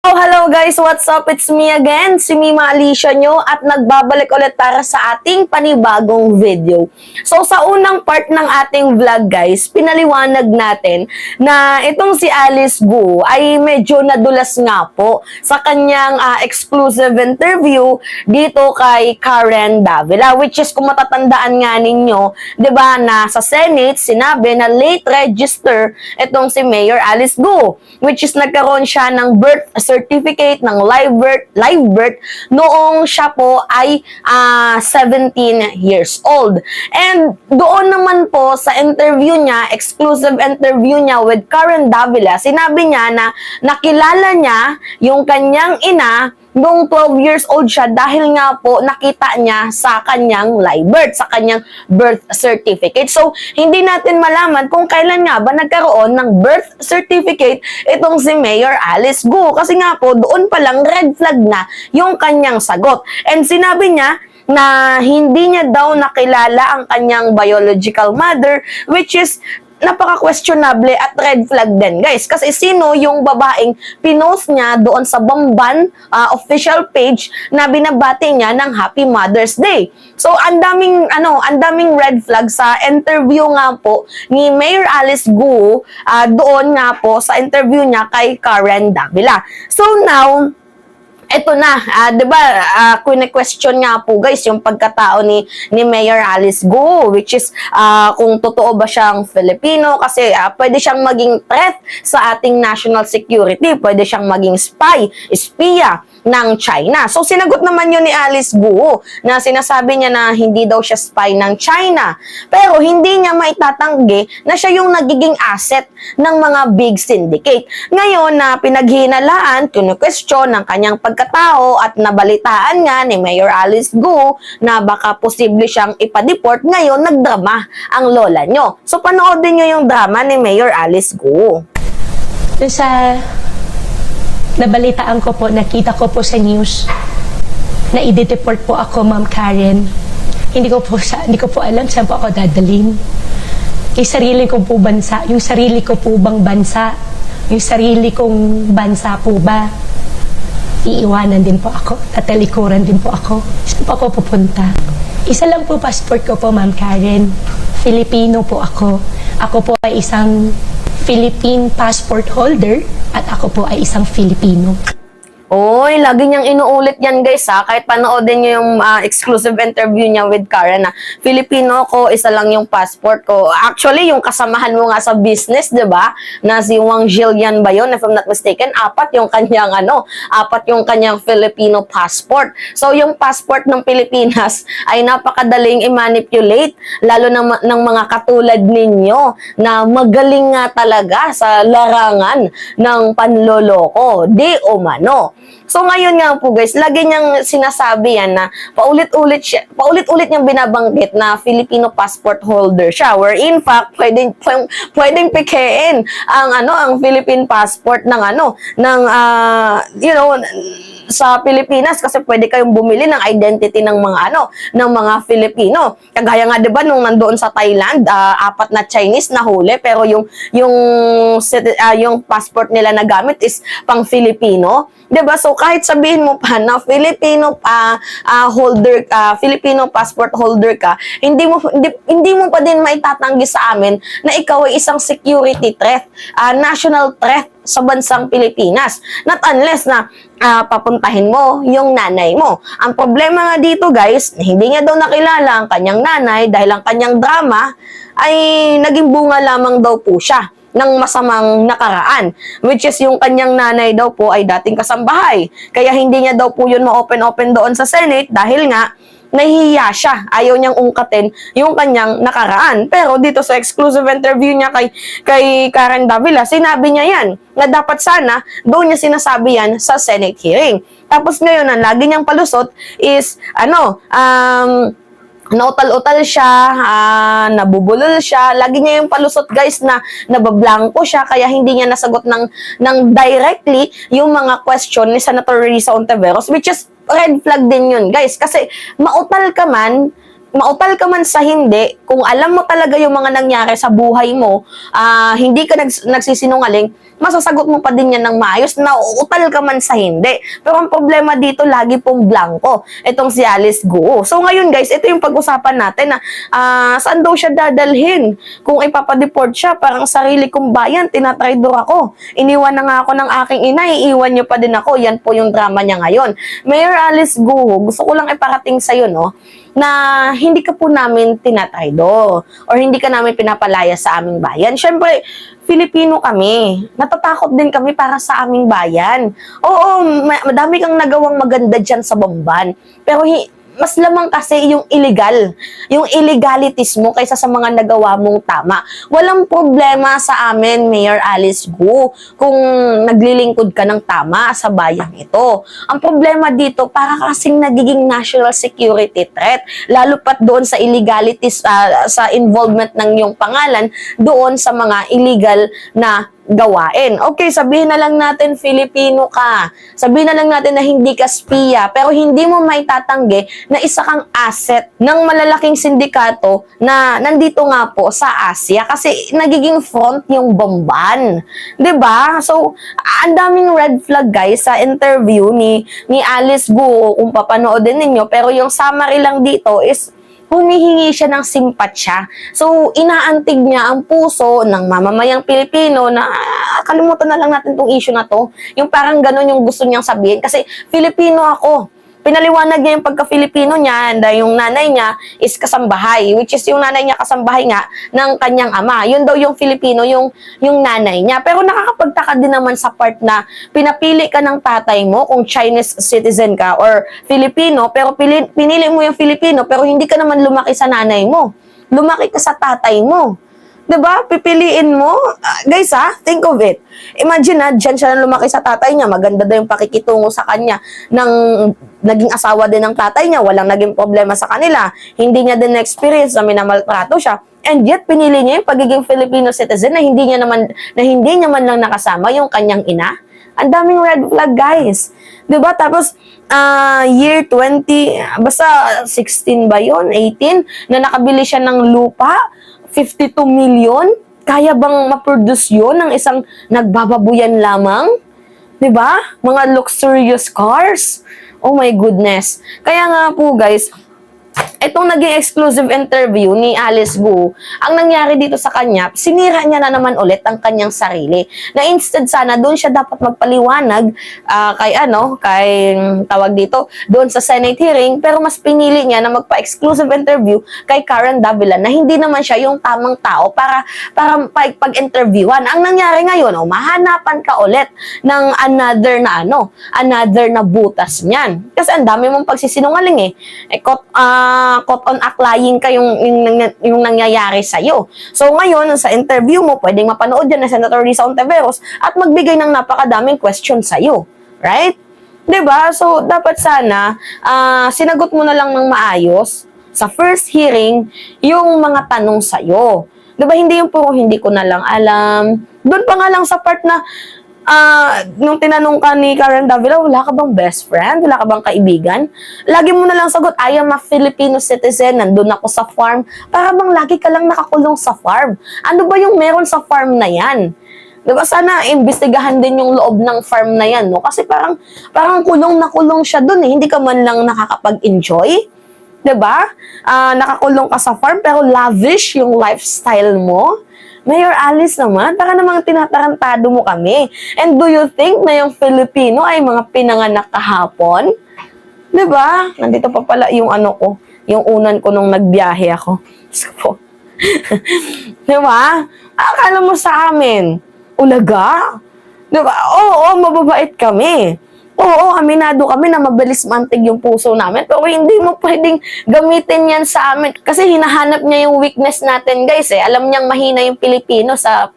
Oh, hello guys! What's up? It's me again, si Mima Alicia nyo at nagbabalik ulit para sa ating panibagong video. So, sa unang part ng ating vlog guys, pinaliwanag natin na itong si Alice Guo ay medyo nadulas nga po sa kanyang exclusive interview dito kay Karen Davila, which is kung matatandaan nga ninyo, 'di ba, na sa Senate sinabi na late register itong si Mayor Alice Guo, which is nagkaroon siya ng birth certificate ng live birth noong siya po ay 17 years old. And doon naman po sa interview niya, exclusive interview niya with Karen Davila, sinabi niya na nakilala niya yung kanyang ina noong 12 years old siya dahil nga po nakita niya sa kanyang live birth, sa kanyang birth certificate. So, hindi natin malaman kung kailan nga ba nagkaroon ng birth certificate itong si Mayor Alice Guo. Kasi nga po, doon palang red flag na yung kanyang sagot. And sinabi niya na hindi niya daw nakilala ang kanyang biological mother, which is napaka-questionable at red flag din, guys. Kasi sino yung babaeng pinost niya doon sa Bamban official page na binabati niya ng Happy Mother's Day. So, ang daming red flag sa interview nga po ni Mayor Alice Guo doon nga po sa interview niya kay Karen Davila. So, now, eto na, 'di ba? Question nga po guys yung pagkatao ni Mayor Alice Guo, which is kung totoo ba siyang Filipino, kasi pwede siyang maging threat sa ating national security, pwede siyang maging espiya ng China. So, sinagot naman yun ni Alice Guo na sinasabi niya na hindi daw siya spy ng China. Pero, hindi niya maitatanggi na siya yung nagiging asset ng mga big syndicate. Ngayon, na pinaghinalaan, kinu-question ng kanyang pagkatao at nabalitaan nga ni Mayor Alice Guo na baka posible siyang ipa-deport, ngayon, nagdrama ang lola nyo. So, panoodin nyo yung drama ni Mayor Alice Guo. Sa nabalitaan ko po, nakita ko po sa news na i-deport po ako, Ma'am Karen. Hindi ko po alam saan po ako dadalhin. Yung sarili ko po bansa, yung sarili ko po bang bansa, yung sarili kong bansa po ba, iiwanan din po ako, tatalikuran din po ako. Saan po ako pupunta? Isa lang po passport ko po, Ma'am Karen. Filipino po ako. Ako po ay isang Philippine passport holder at ako po ay isang Filipino. Oy, lagi niyang inuulit yan guys kahit panoodin niyo yung exclusive interview niya with Karen na Filipino ko, isa lang yung passport ko. Actually, yung kasamahan mo nga sa business, 'di ba? Na si Wang Jillian ba yun, if I'm not mistaken, apat yung kanyang Filipino passport. So, yung passport ng Pilipinas ay napakadaling i-manipulate, lalo ng mga katulad ninyo na magaling nga talaga sa larangan ng panloloko, di umano. So ngayon nga po guys, lagi niyang sinasabi yan na paulit-ulit niyang binabanggit na Filipino passport holder siya, where in fact pwedeng pikein ang Philippine passport ng sa Pilipinas, kasi pwede kayong bumili ng identity ng mga Filipino. Kagaya nga 'di ba nung nandoon sa Thailand, apat na Chinese na huli, pero yung passport nila na gamit is pang Filipino. 'Di ba? So kahit sabihin mo pa na Filipino Filipino passport holder ka, hindi mo pa din maitatanggi sa amin na ikaw ay isang security threat, national threat sa bansang Pilipinas. Not unless na papuntahin mo yung nanay mo. Ang problema nga dito guys, hindi niya daw nakilala ang kanyang nanay dahil ang kanyang drama ay naging bunga lamang daw po siya ng masamang nakaraan, which is yung kanyang nanay daw po ay dating kasambahay. Kaya hindi niya daw po yun ma-open doon sa Senate dahil nga nahihiya siya. Ayaw niyang ungkatin yung kanyang nakaraan. Pero dito sa exclusive interview niya kay Karen Davila, sinabi niya yan na dapat sana doon niya sinasabi yan sa Senate hearing. Tapos ngayon, ang lagi niyang palusot is nautal-utal siya, nabubulol siya. Lagi niya yung palusot guys na nabablangko siya, kaya hindi niya nasagot ng directly yung mga question ni Senator Risa Ontiveros, which is red flag din yun guys. Kasi mautal ka man sa hindi, kung alam mo talaga yung mga nangyari sa buhay mo, hindi ka nagsisinungaling, masasagot mo pa din yan ng maayos, nauutal ka man sa hindi. Pero ang problema dito, lagi pong blanco. Itong si Alice Guo. So ngayon guys, ito yung pag-usapan natin na saan daw siya dadalhin? Kung ipapadeport siya, parang sarili kong bayan, tinatraidor ako. Iniwan na nga ako ng aking ina, iiwan niyo pa din ako. Yan po yung drama niya ngayon. Mayor Alice Guo, gusto ko lang iparating sa'yo, no, na hindi ka po namin tinatraidor or hindi ka namin pinapalaya sa aming bayan. Siyempre, Filipino kami. Natatakot din kami para sa aming bayan. Oo, madami kang nagawang maganda dyan sa Bamban. Pero mas lamang kasi yung illegal. Yung illegalities mo kaysa sa mga nagawa mong tama. Walang problema sa amin, Mayor Alice Guo, kung naglilingkod ka ng tama sa bayang ito. Ang problema dito, para kasing nagiging national security threat. Lalo pat doon sa illegalities, sa involvement ng iyong pangalan, doon sa mga illegal na gawain. Okay, sabihin na lang natin Filipino ka. Sabihin na lang natin na hindi ka spiya, pero hindi mo maitatanggi na isa kang asset ng malalaking sindikato na nandito nga po sa Asia kasi nagiging front yung Bamban. 'Di ba? So, ang daming red flag guys sa interview ni Alice Guo kung papanoodin ninyo, pero yung summary lang dito is humihingi siya ng simpatsya. So, inaantig niya ang puso ng mamamayang Pilipino na kalimutan na lang natin tong issue na to. Yung parang ganun yung gusto niyang sabihin. Kasi Filipino ako. Pinaliwanag niya yung pagka-Filipino niya dahil yung nanay niya is kasambahay, which is yung nanay niya kasambahay nga ng kanyang ama. Yun daw yung Filipino, yung nanay niya. Pero nakakapagtaka din naman sa part na pinapili ka ng tatay mo kung Chinese citizen ka or Filipino, pero pinili mo yung Filipino, pero hindi ka naman lumaki sa nanay mo. Lumaki ka sa tatay mo. 'Di ba? Pipiliin mo. Guys, think of it. Imagine diyan siya lumaki sa tatay niya, maganda daw yung pakikitungo sa kanya ng naging asawa din ng tatay niya, walang naging problema sa kanila. Hindi niya din na-experience na minamaltrato siya. And yet pinili niya yung pagiging Filipino citizen na hindi niya man lang nakasama yung kanyang ina. Ang daming red flag, guys. 'Di ba? Tapos year 20, basta 16 ba 'yon? 18 na nakabili siya ng lupa. 52 million? Kaya bang ma-produce yun ng isang nagbababuyan lamang? 'Di ba? Mga luxurious cars. Oh my goodness. Kaya nga po guys, itong naging exclusive interview ni Alice Guo, ang nangyari dito sa kanya, sinira niya na naman ulit ang kanyang sarili. Na instead sana, doon siya dapat magpaliwanag kay tawag dito, doon sa Senate hearing, pero mas pinili niya na magpa-exclusive interview kay Karen Davila na hindi naman siya yung tamang tao para pag-interviewan. Ang nangyari ngayon, mahanapan ka ulit ng another na butas niyan. Kasi ang dami mong pagsisinungaling caught on act-lying ka yung nangyayari sa'yo. So ngayon, sa interview mo, pwedeng mapanood yan na Senator Risa Ontiveros at magbigay ng napakadaming question sa'yo. Right? 'Di ba? So dapat sana, sinagot mo na lang ng maayos sa first hearing yung mga tanong sa'yo. 'Di ba? Hindi yung puro hindi ko na lang alam. Doon pa nga lang sa part na nung tinanong ka ni Karen Davila, wala ka bang best friend? Wala ka bang kaibigan? Lagi mo na lang sagot, I am a Filipino citizen, nandun ako sa farm. Para bang lagi ka lang nakakulong sa farm? Ano ba yung meron sa farm na yan? Diba? Sana imbestigahan din yung loob ng farm na yan, no? Kasi parang kulong na kulong siya dun, eh. Hindi ka man lang nakakapag-enjoy. Diba? Nakakulong ka sa farm, pero lavish yung lifestyle mo. Mayor Alice naman, para namang tinatarantado mo kami. And do you think na yung Filipino ay mga pinanganak kahapon? 'Di ba? Nandito pa pala yung yung unan ko nung nagbiyahe ako. Diyos ko po. 'Di ba? Akala mo sa amin, ulaga? 'Di ba? Oo, mababait kami. Oo, aminado kami na mabilis mantig yung puso namin, pero hindi mo pwedeng gamitin yan sa amin. Kasi hinahanap niya yung weakness natin, guys. Alam niyang mahina yung Pilipino sa,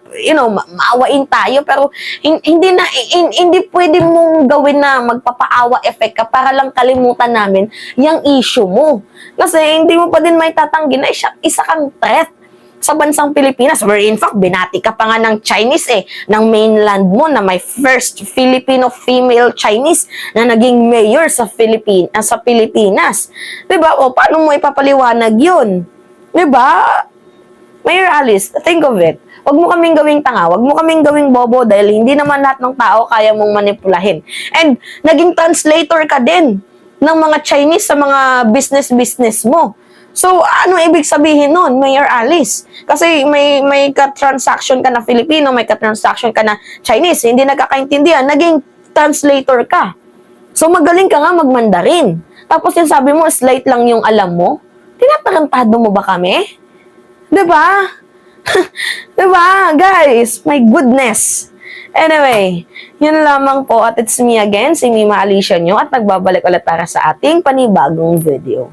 maawain tayo, pero hindi pwede mong gawin na magpapaawa effect ka para lang kalimutan namin yung issue mo. Kasi hindi mo pa din may tatanggi na isa kang threat sa bansang Pilipinas, where in fact, binati ka pa nga ng Chinese ng mainland mo na may first Filipino female Chinese na naging mayor sa Pilipinas. Diba? O, paano mo ipapaliwanag yun? Diba? Mayor Alice, think of it. Wag mo kaming gawing tanga, wag mo kaming gawing bobo dahil hindi naman lahat ng tao kaya mong manipulahin. And naging translator ka din ng mga Chinese sa mga business mo. So, ano ibig sabihin nun, Mayor Alice? Kasi may ka-transaction ka na Filipino, may ka-transaction ka na Chinese, hindi nagkakaintindihan, naging translator ka. So, magaling ka nga mag-Mandarin. Tapos yung sabi mo, slight lang yung alam mo. Tinatarantado mo ba kami? Diba? Diba, guys? My goodness. Anyway, yun lamang po at it's me again, si Mima Alicia nyo at nagbabalik ulit para sa ating panibagong video.